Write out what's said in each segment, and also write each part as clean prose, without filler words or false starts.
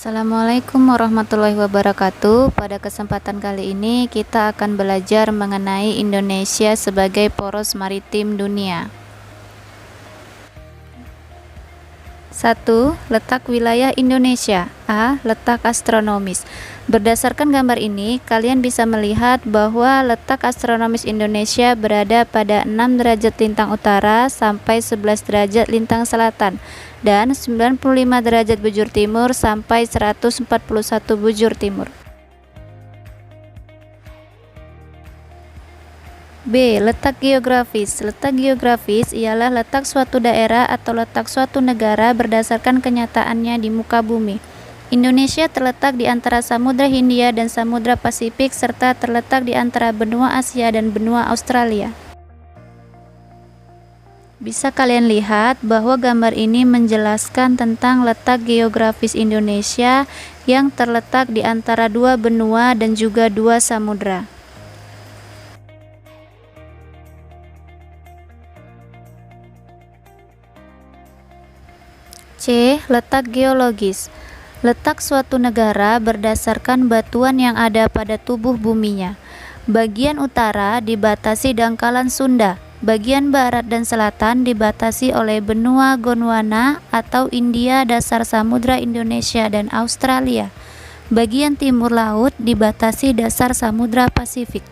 Assalamualaikum warahmatullahi wabarakatuh. Pada kesempatan kali ini kita akan belajar mengenai Indonesia sebagai poros maritim dunia. 1. Letak wilayah Indonesia. A. Letak astronomis. Berdasarkan gambar ini, kalian bisa melihat bahwa letak astronomis Indonesia berada pada 6 derajat lintang utara sampai 11 derajat lintang selatan dan 95 derajat bujur timur sampai 141 bujur timur. B. Letak geografis. Letak geografis ialah letak suatu daerah atau letak suatu negara berdasarkan kenyataannya di muka bumi. Indonesia terletak di antara Samudra Hindia dan Samudra Pasifik serta terletak di antara benua Asia dan benua Australia. Bisa kalian lihat bahwa gambar ini menjelaskan tentang letak geografis Indonesia yang terletak di antara dua benua dan juga dua samudra. C. Letak geologis. Letak suatu negara berdasarkan batuan yang ada pada tubuh buminya. Bagian utara dibatasi dangkalan Sunda, bagian barat dan selatan dibatasi oleh benua Gondwana atau India, dasar samudra Indonesia dan Australia. Bagian timur laut dibatasi dasar samudra Pasifik.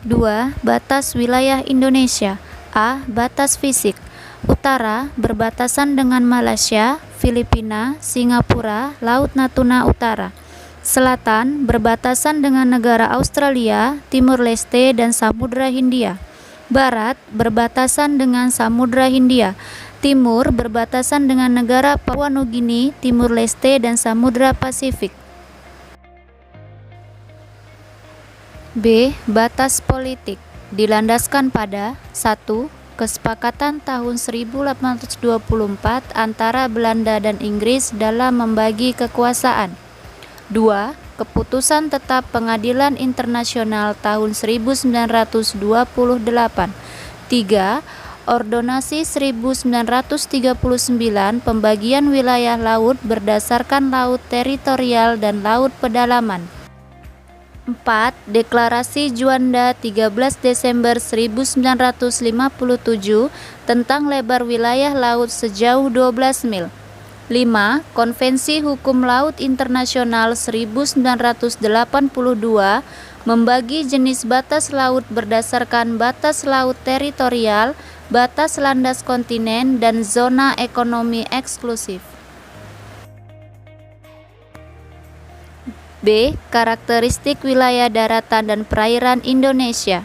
2. Batas wilayah Indonesia. A. Batas fisik. Utara berbatasan dengan Malaysia, Filipina, Singapura, Laut Natuna Utara. Selatan berbatasan dengan negara Australia, Timur Leste dan Samudra Hindia. Barat berbatasan dengan Samudra Hindia. Timur berbatasan dengan negara Papua Nugini, Timur Leste dan Samudra Pasifik. B. Batas politik dilandaskan pada 1. Kesepakatan tahun 1824 antara Belanda dan Inggris dalam membagi kekuasaan. 2. Keputusan tetap Pengadilan Internasional tahun 1928. 3. Ordonasi 1939 pembagian wilayah laut berdasarkan laut teritorial dan laut pedalaman. 4. Deklarasi Juanda 13 Desember 1957 tentang lebar wilayah laut sejauh 12 mil. 5. Konvensi Hukum Laut Internasional 1982 membagi jenis batas laut berdasarkan batas laut teritorial, batas landas kontinen, dan zona ekonomi eksklusif. B. Karakteristik wilayah daratan dan perairan Indonesia.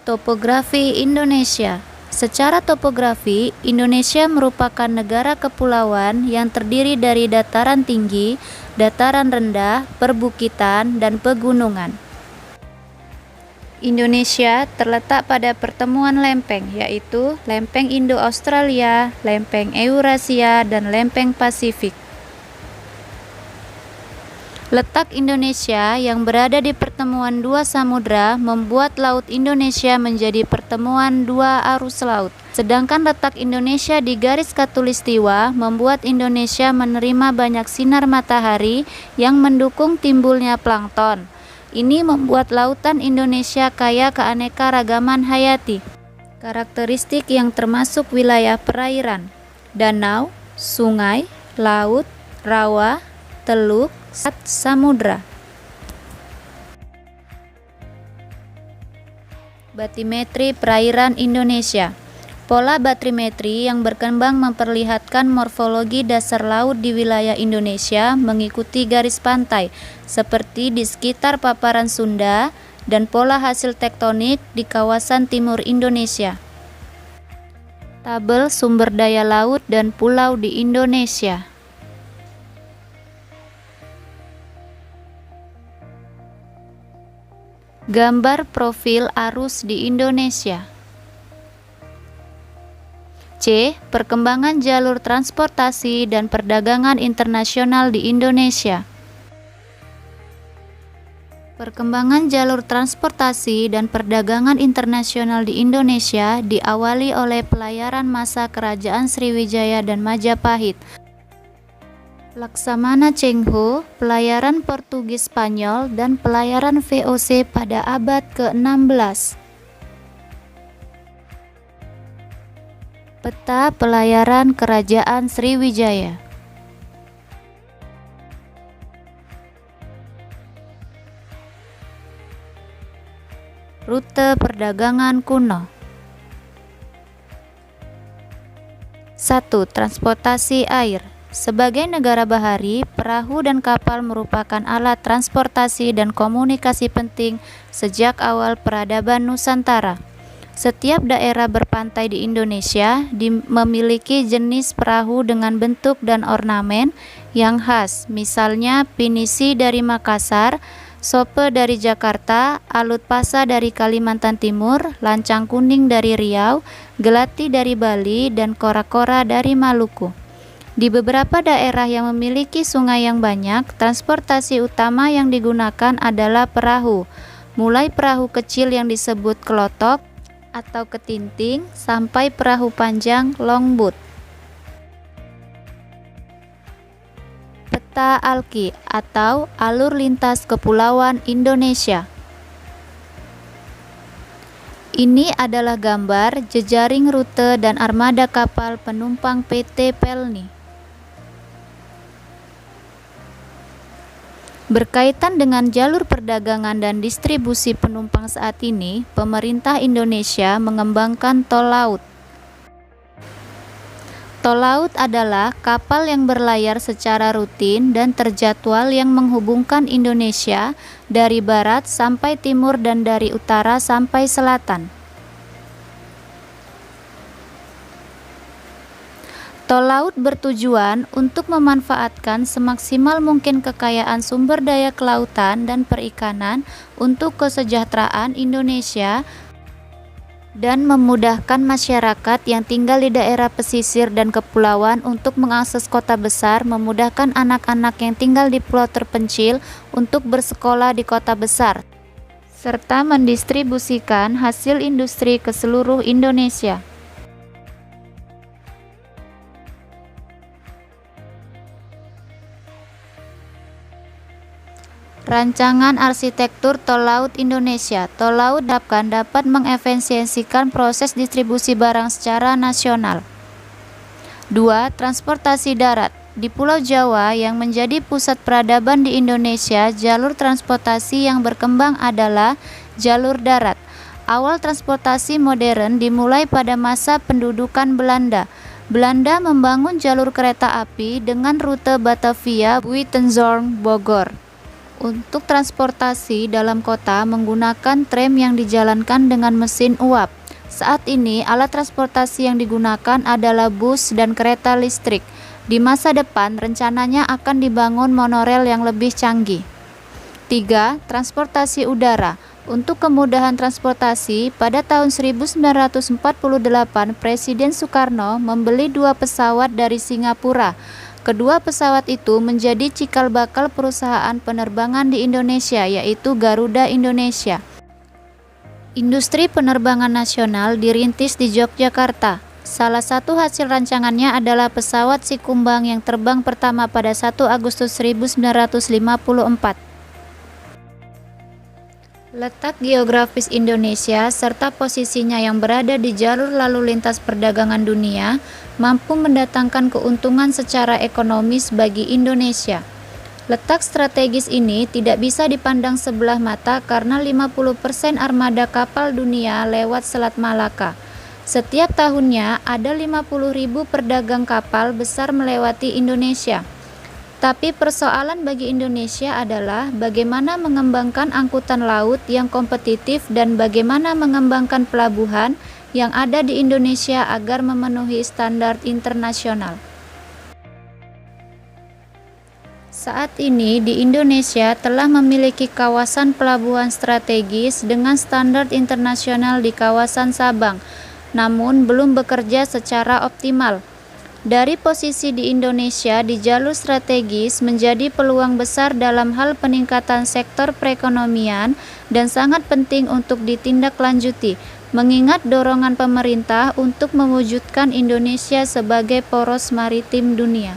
Topografi Indonesia. Secara topografi, Indonesia merupakan negara kepulauan yang terdiri dari dataran tinggi, dataran rendah, perbukitan, dan pegunungan. Indonesia terletak pada pertemuan lempeng, yaitu lempeng Indo-Australia, lempeng Eurasia, dan lempeng Pasifik. Letak Indonesia yang berada di pertemuan dua samudra membuat Laut Indonesia menjadi pertemuan dua arus laut. Sedangkan letak Indonesia di garis khatulistiwa membuat Indonesia menerima banyak sinar matahari yang mendukung timbulnya plankton. Ini membuat lautan Indonesia kaya keanekaragaman hayati. Karakteristik yang termasuk wilayah perairan: danau, sungai, laut, rawa, teluk, samudra. Batimetri perairan Indonesia. Pola batimetri yang berkembang memperlihatkan morfologi dasar laut di wilayah Indonesia mengikuti garis pantai, seperti di sekitar paparan Sunda, dan pola hasil tektonik di kawasan timur Indonesia. Tabel sumber daya laut dan pulau di Indonesia. Gambar profil arus di Indonesia. C. Perkembangan jalur transportasi dan perdagangan internasional di Indonesia. Perkembangan jalur transportasi dan perdagangan internasional di Indonesia diawali oleh pelayaran masa Kerajaan Sriwijaya dan Majapahit. Laksamana Cheng Ho, pelayaran Portugis Spanyol, dan pelayaran VOC pada abad ke-16. Peta pelayaran Kerajaan Sriwijaya. Rute perdagangan kuno. 1. Transportasi air. Sebagai negara bahari, perahu dan kapal merupakan alat transportasi dan komunikasi penting sejak awal peradaban Nusantara. Setiap daerah berpantai di Indonesia memiliki jenis perahu dengan bentuk dan ornamen yang khas, misalnya pinisi dari Makassar, Sope dari Jakarta, Alut Pasa dari Kalimantan Timur, Lancang Kuning dari Riau, Gelati dari Bali, dan Kora-Kora dari Maluku. Di beberapa daerah yang memiliki sungai yang banyak, transportasi utama yang digunakan adalah perahu, mulai perahu kecil yang disebut kelotok atau ketinting, sampai perahu panjang longboat. Peta ALKI atau Alur Lintas Kepulauan Indonesia. Ini adalah gambar jejaring rute dan armada kapal penumpang PT Pelni. Berkaitan dengan jalur perdagangan dan distribusi penumpang saat ini, pemerintah Indonesia mengembangkan tol laut. Tol laut adalah kapal yang berlayar secara rutin dan terjadwal yang menghubungkan Indonesia dari barat sampai timur dan dari utara sampai selatan. Tol laut bertujuan untuk memanfaatkan semaksimal mungkin kekayaan sumber daya kelautan dan perikanan untuk kesejahteraan Indonesia dan memudahkan masyarakat yang tinggal di daerah pesisir dan kepulauan untuk mengakses kota besar, memudahkan anak-anak yang tinggal di pulau terpencil untuk bersekolah di kota besar, serta mendistribusikan hasil industri ke seluruh Indonesia. Rancangan Arsitektur Tol Laut Indonesia. Tol laut dapat mengefisiensikan proses distribusi barang secara nasional. 2. Transportasi darat. Di Pulau Jawa yang menjadi pusat peradaban di Indonesia, jalur transportasi yang berkembang adalah jalur darat. Awal transportasi modern dimulai pada masa pendudukan Belanda. Belanda membangun jalur kereta api dengan rute Batavia, Buitenzorg, Bogor. Untuk transportasi dalam kota menggunakan tram yang dijalankan dengan mesin uap. Saat ini alat transportasi yang digunakan adalah bus dan kereta listrik. Di masa depan rencananya akan dibangun monorel yang lebih canggih. 3. Transportasi udara. Untuk kemudahan transportasi, pada tahun 1948 Presiden Soekarno membeli 2 pesawat dari Singapura. Kedua pesawat itu menjadi cikal bakal perusahaan penerbangan di Indonesia, yaitu Garuda Indonesia. Industri penerbangan nasional dirintis di Yogyakarta. Salah satu hasil rancangannya adalah pesawat Sikumbang yang terbang pertama pada 1 Agustus 1954. Letak geografis Indonesia serta posisinya yang berada di jalur lalu lintas perdagangan dunia mampu mendatangkan keuntungan secara ekonomis bagi Indonesia. Letak strategis ini tidak bisa dipandang sebelah mata karena 50% armada kapal dunia lewat Selat Malaka. Setiap tahunnya ada 50.000 pedagang kapal besar melewati Indonesia. Tapi persoalan bagi Indonesia adalah bagaimana mengembangkan angkutan laut yang kompetitif dan bagaimana mengembangkan pelabuhan yang ada di Indonesia agar memenuhi standar internasional. Saat ini di Indonesia telah memiliki kawasan pelabuhan strategis dengan standar internasional di kawasan Sabang, namun belum bekerja secara optimal. Dari posisi di Indonesia di jalur strategis menjadi peluang besar dalam hal peningkatan sektor perekonomian dan sangat penting untuk ditindaklanjuti, mengingat dorongan pemerintah untuk mewujudkan Indonesia sebagai poros maritim dunia.